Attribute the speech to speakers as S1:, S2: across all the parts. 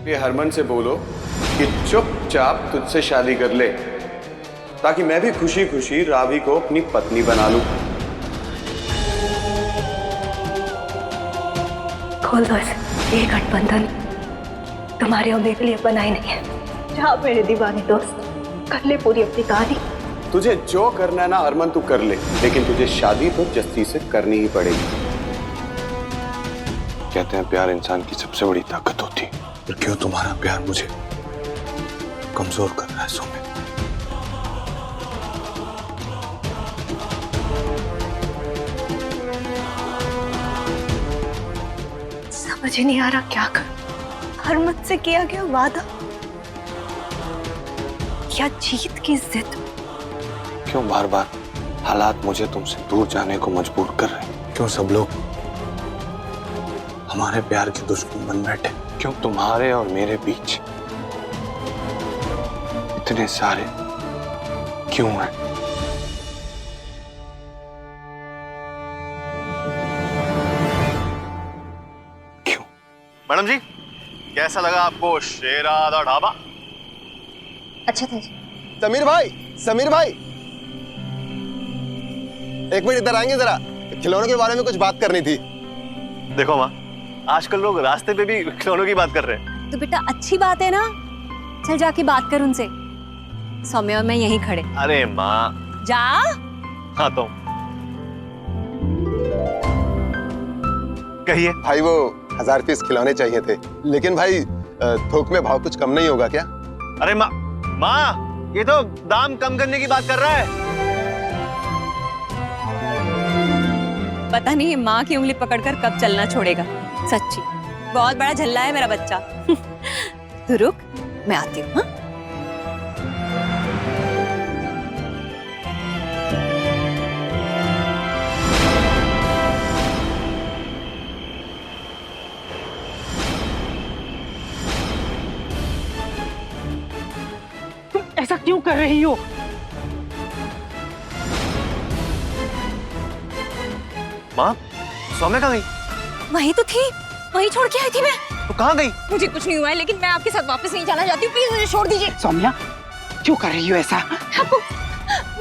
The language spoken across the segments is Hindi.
S1: ये हरमन से बोलो कि चुपचाप तुझसे शादी कर ले, ताकि मैं भी खुशी खुशी रावी को अपनी पत्नी बना लूं।
S2: खोल दो इसे। ये गठबंधन तुम्हारे और मेरे लिए बना ही नहीं है। जा मेरे दीवाने दोस्त, कर ले पूरी अपनी कहानी।
S1: तुझे जो करना है ना हरमन तू कर ले, लेकिन तुझे शादी तो जस्ती से करनी ही पड़ेगी।
S3: कहते हैं प्यार इंसान की सबसे बड़ी ताकत होती है।
S4: पर क्यों तुम्हारा प्यार मुझे कमजोर कर रहा है सौम्या?
S2: समझ ही नहीं आ रहा क्या कर। हरमन से किया गया वादा या जीत की जिद?
S3: क्यों बार बार हालात मुझे तुमसे दूर जाने को मजबूर कर रहे हैं?
S4: क्यों सब लोग हमारे प्यार के दुश्मन बन बैठे?
S3: क्यों तुम्हारे और मेरे बीच इतने सारे क्यों हैं? क्यों?
S5: मैडम जी, कैसा लगा आपको शेरा दा ढाबा?
S6: अच्छा था जी।
S7: समीर भाई, समीर भाई, एक मिनट इधर आएंगे जरा, खिलौनों के बारे में कुछ बात करनी थी।
S5: देखो माँ, आजकल लोग रास्ते पे भी खिलौनों की बात कर रहे हैं।
S6: तो बेटा अच्छी बात है ना, चल जाके बात कर उनसे। सौम्या और मैं यहीं खड़े।
S5: अरे माँ।
S6: जा।
S5: हाँ तो कहिए।
S7: भाई वो 1000 पीस खिलौने चाहिए थे, लेकिन भाई थोक में भाव कुछ कम नहीं होगा क्या?
S5: अरे माँ, माँ ये तो दाम कम करने की बात कर रहा है।
S6: पता नहीं ये माँ की उंगली पकड़कर कब चलना छोड़ेगा। सच्ची बहुत बड़ा झल्ला है मेरा बच्चा। तू रुक, मैं आती हूँ। हाँ?
S8: तुम ऐसा क्यों कर रही हो?
S5: माँ, सौम्या कहाँ गई?
S6: वहीं तो थी, वहीं छोड़ के आई थी मैं।
S5: तो कहाँ गई?
S6: मुझे कुछ नहीं हुआ है, लेकिन मैं आपके साथ वापस नहीं जाना चाहती हूँ। प्लीज मुझे छोड़ दीजिए।
S8: सौम्या क्यों कर रही हो ऐसा?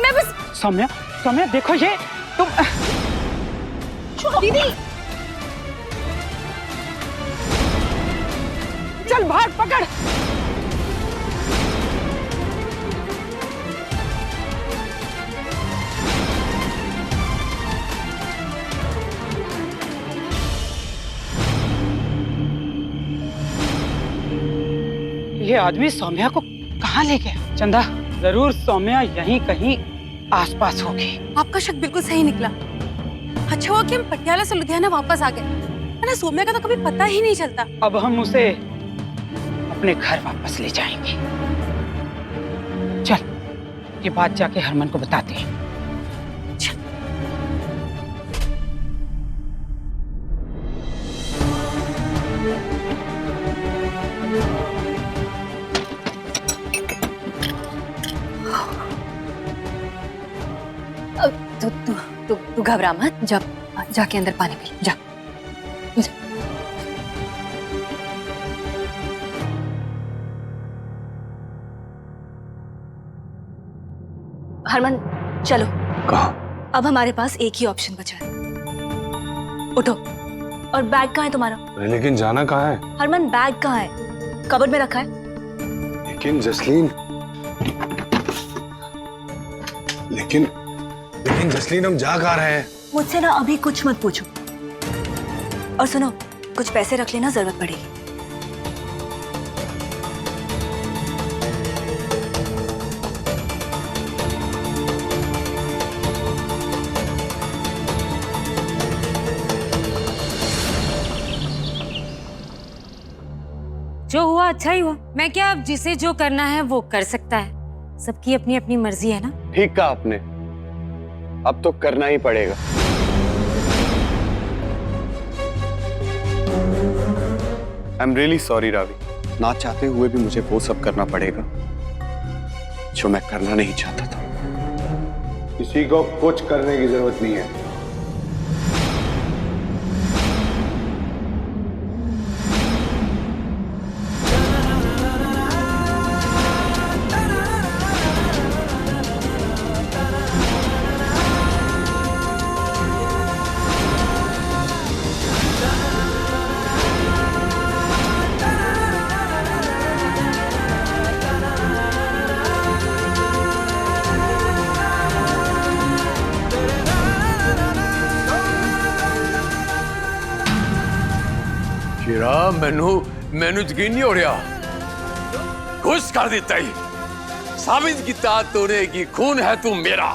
S6: मैं बस।
S8: सौम्या, सौम्या देखो ये तुम।
S6: दीदी
S8: चल भाग, पकड़। ये आदमी सौम्या को कहाँ ले गया? चंदा, जरूर सौम्या यहीं कहीं आसपास होगी।
S9: आपका शक बिल्कुल सही निकला। अच्छा हुआ कि हम पटियाला से लुधियाना वापस आ गए, वरना सौम्या का तो कभी पता ही नहीं चलता।
S8: अब हम उसे अपने घर वापस ले जाएंगे। चल, ये बात जाके हरमन को बताते हैं।
S6: तू घबरा मत। जब जाके अंदर पानी पी जा।
S2: हरमन चलो।
S3: कहाँ?
S2: अब हमारे पास एक ही ऑप्शन बचा है। उठो। और बैग कहाँ है तुम्हारा?
S3: लेकिन जाना कहाँ है?
S2: हरमन बैग कहाँ है? कबर्ड में रखा है।
S3: लेकिन जसलीन, लेकिन जसलीन हम जा कहाँ रहे हैं?
S2: मुझसे ना अभी कुछ मत पूछो। और सुनो, कुछ पैसे रख लेना, जरूरत पड़ेगी।
S9: जो हुआ अच्छा ही हुआ। मैं क्या, अब जिसे जो करना है वो कर सकता है। सबकी अपनी अपनी मर्जी है ना।
S1: ठीक कहा आपने, अब तो करना ही पड़ेगा। I am really sorry Ravi, ना चाहते हुए भी मुझे वो सब करना पड़ेगा जो मैं करना नहीं चाहता था। किसी को कुछ करने की जरूरत नहीं है।
S10: ਸ਼ੇਰਾ ਮੈਨੂੰ ਯਕੀਨ ਨਹੀਂ ਹੋ ਰਿਹਾ खुश कर देता ही साबित किया तूने कि खून है तू मेरा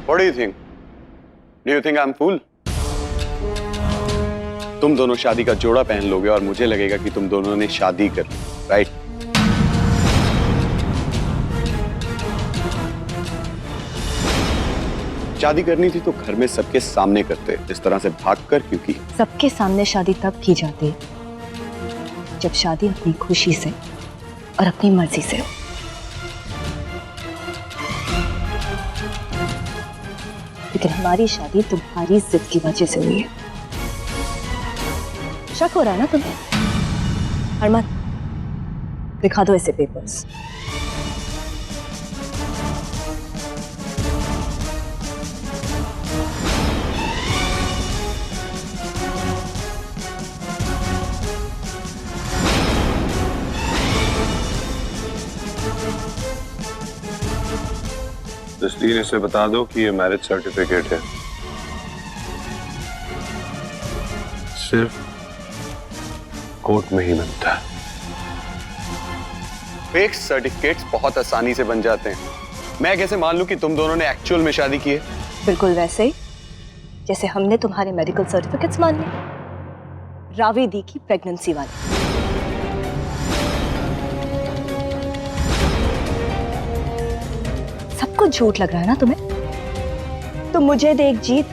S1: What do you think? Do you think I'm fool? तुम दोनों शादी का जोड़ा पहन लोगे और मुझे लगेगा कि तुम दोनों ने शादी कर ली, राइट? शादी करनी थी तो घर में सबके सामने करते, इस तरह से भागकर क्यों की?
S2: सबके सामने शादी तब की जाती जब शादी अपनी खुशी से और अपनी मर्जी से हो। लेकिन हमारी शादी तुम्हारी जिद की वजह से हुई है। शक हो रहा है ना तुम्हें? हरमन, दिखा दो ऐसे पेपर्स।
S3: जसलीन इसे बता दो कि ये मैरिज सर्टिफिकेट है, सिर्फ कोर्ट में ही बनता है।
S1: फेक सर्टिफिकेट्स बहुत आसानी से बन जाते हैं। मैं कैसे मान लूं कि तुम दोनों ने एक्चुअल में शादी की है?
S2: बिल्कुल वैसे ही जैसे हमने तुम्हारे मेडिकल सर्टिफिकेट्स मान लिए, रावी दी की प्रेगनेंसी वाले। सब कुछ झूठ लग रहा है ना तुम्हें? तो मुझे देख जीत,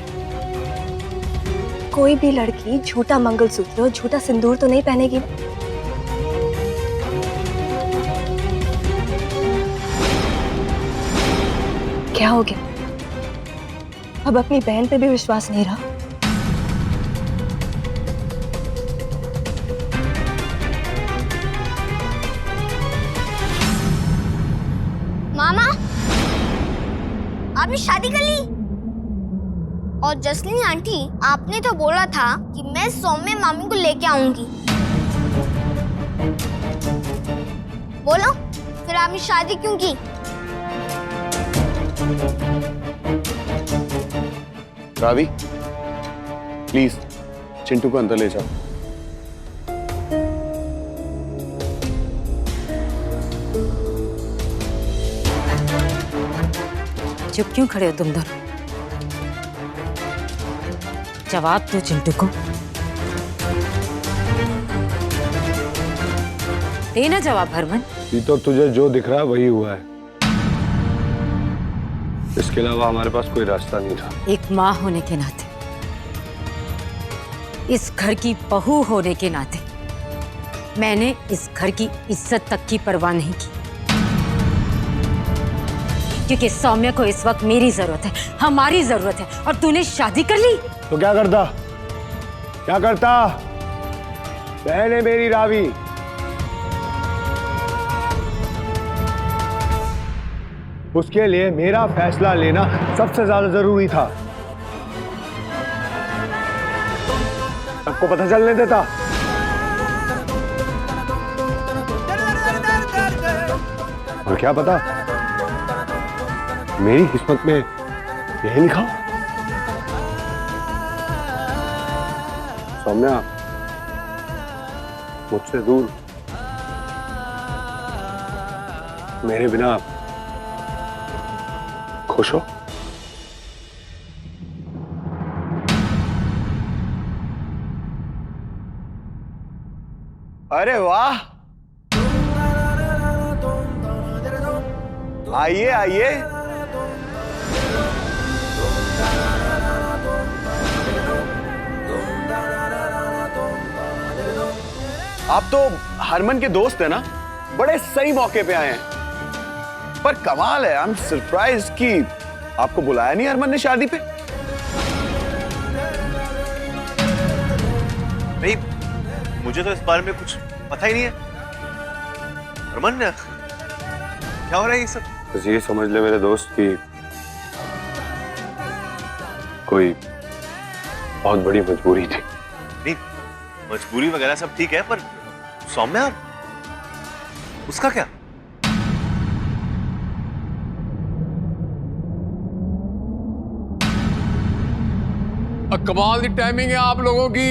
S2: कोई भी लड़की झूठा मंगलसूत्र और झूठा सिंदूर तो नहीं पहनेगी ना? क्या हो गया? अब अपनी बहन पे भी विश्वास नहीं रहा?
S11: मामा, आपने शादी कर ली? और जसलीन आंटी, आपने तो बोला था कि मैं सौम्य मामी को लेके आऊंगी। बोलो, फिर आपने शादी क्यों की?
S1: रावी, प्लीज चिंटू को अंदर ले जाओ।
S12: चुप क्यों खड़े हो तुम दोनों? जवाब दो चिंटू को। देना जवाब हरमन।
S3: ये तो तुझे जो दिख रहा है वही हुआ है, इसके अलावा हमारे पास कोई रास्ता नहीं था।
S12: एक माँ होने के नाते, इस घर की बहू होने के नाते, मैंने इस घर की इज्जत तक की परवाह नहीं की, क्योंकि सौम्य को इस वक्त मेरी जरूरत है, हमारी जरूरत है। और तूने शादी कर ली
S7: तो क्या करता? क्या करता? बहन है मेरी रावी, उसके लिए मेरा फैसला लेना सबसे ज्यादा जरूरी था। सबको पता चलने देता। और क्या पता, मेरी किस्मत में यही लिखा हो। सौम्या, मुझसे दूर, मेरे बिना खुश हो?
S1: अरे वाह, आइए आइए। आप तो हरमन के दोस्त हैं ना? बड़े सही मौके पे आए हैं। पर कमाल है, आई एम सरप्राइज कि आपको बुलाया नहीं हरमन ने शादी पे।
S5: नहीं, मुझे तो इस बारे में कुछ पता ही नहीं है। हरमन, क्या हो रहा है ये सब?
S3: बस ये समझ ले मेरे दोस्त कि कोई बहुत बड़ी मजबूरी थी।
S5: नहीं, मजबूरी वगैरह सब ठीक है, पर सौम्या, उसका क्या?
S10: कमाल दी टाइमिंग है आप लोगों की।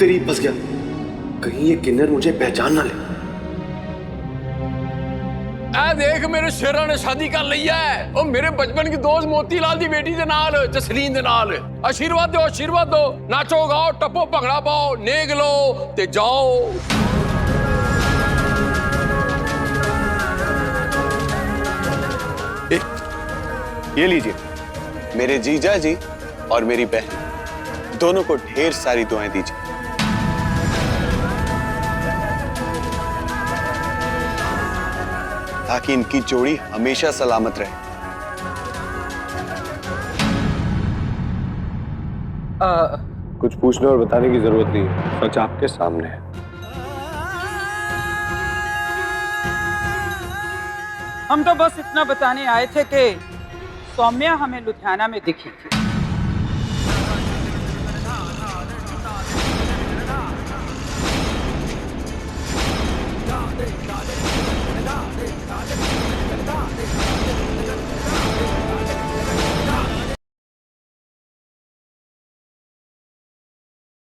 S1: तेरी फंस गया, कहीं ये किन्नर मुझे पहचान ना ले।
S10: ए देख मेरे शेरा ने शादी कर ली है और मेरे बचपन की दोस्त मोतीलाल दी बेटी दे नाल जसलीन दे नाल। आशीर्वाद दो, नाचो गाओ टप्पो भंगड़ा पाओ, नेग लो ते जाओ।
S1: ये लीजिए, मेरे जीजा जी और मेरी बहन दोनों को ढेर सारी दुआएं दीजिए। ताकि इनकी जोड़ी हमेशा सलामत रहे। कुछ पूछने और बताने की जरूरत नहीं है, सच आपके सामने है।
S8: हम तो बस इतना बताने आए थे कि सौम्या हमें लुधियाना में दिखी थी।